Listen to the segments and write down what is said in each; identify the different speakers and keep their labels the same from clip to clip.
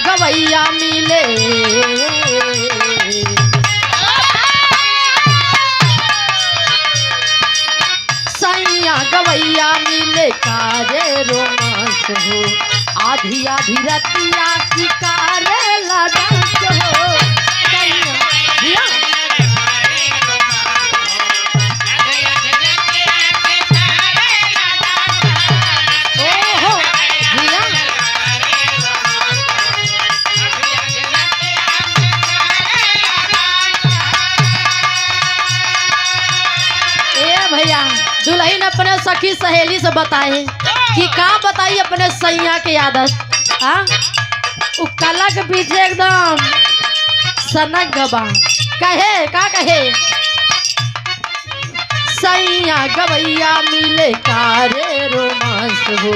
Speaker 1: गवैया मिले सैया गवैया मिले कारे रोमांस हो आधी आधी रतिया की कारे डांस हो सैया दुल्हन अपने सखी सहेली से बताए कि का बताई अपने सैया के आदत उ कला के पीछे एकदम सनक गबा कहे का कहे सैया गवैया मिले कारे रोमांस हो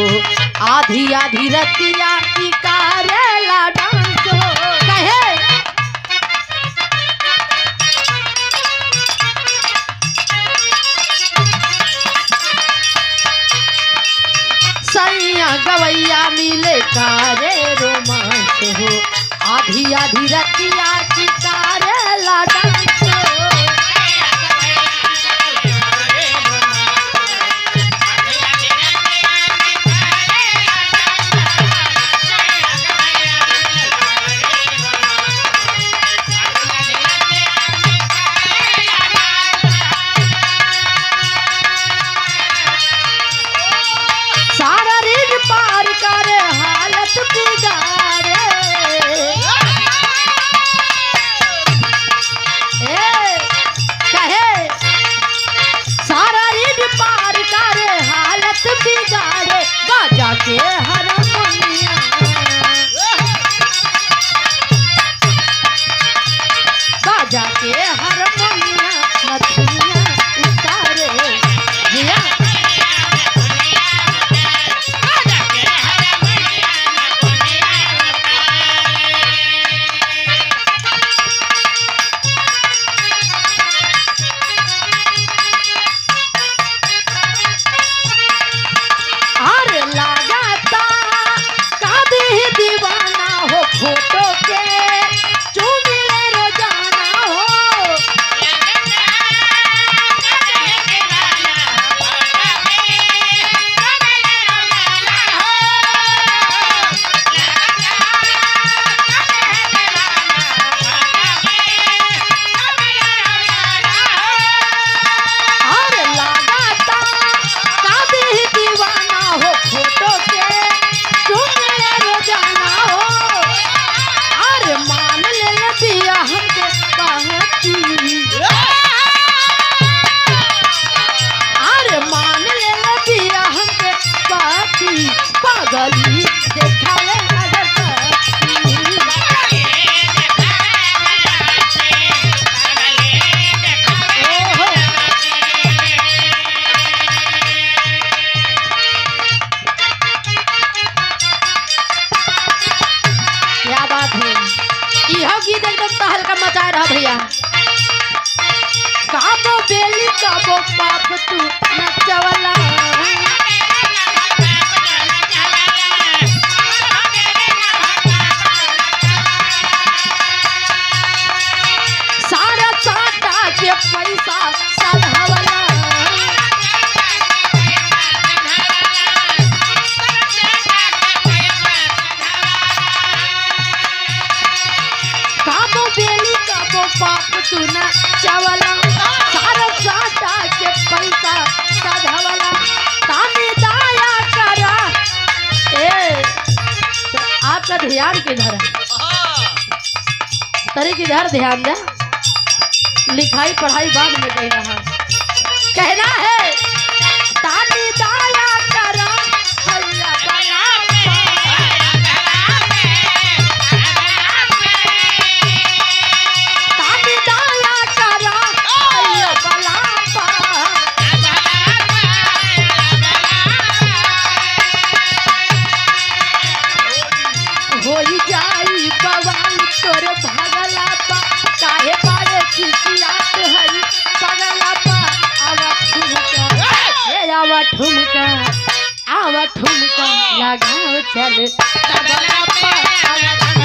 Speaker 1: आधी आधी रतिया की कारे ला डांस हो कहे सैया गवैया मिले कारे रोमांस हो आधी आधी रतिया की कारे ला डांस हो के हरमोनिया बाजा के हरमोनिया नथुनिया उतारे जिया बाजा के हरमोनिया अरे लगाता कादे दीवाना हो फोटो के चुमिले रोजाना हो अरे लगाता कादे दीवाना हो फोटो के चुमिले रोजाना हो अरे मान ले दिया हमके कहती अरे मान ले दिया हमके कहती पागली देखावे अगर क्या बात है यह गीत एकदम तहलका मचा रहा भैया काबो बेली काबो पाप तू नचवला सारा चाटा के पैसा सधवला काबो बेली काबो पाप तू न चावला सारा साटा के पैसा सधवला ताने दाया करा तो आपका ध्यान किधर है तरी किधर ध्यान दे लिखाई पढ़ाई बाद में कह रहा कहना है ताने दाया करा भैया बना होई जाई बवाल तोर भागला पा काहे पाए खिसियात हई पगला पा आवा ठुमका लगाओ चल पगला पा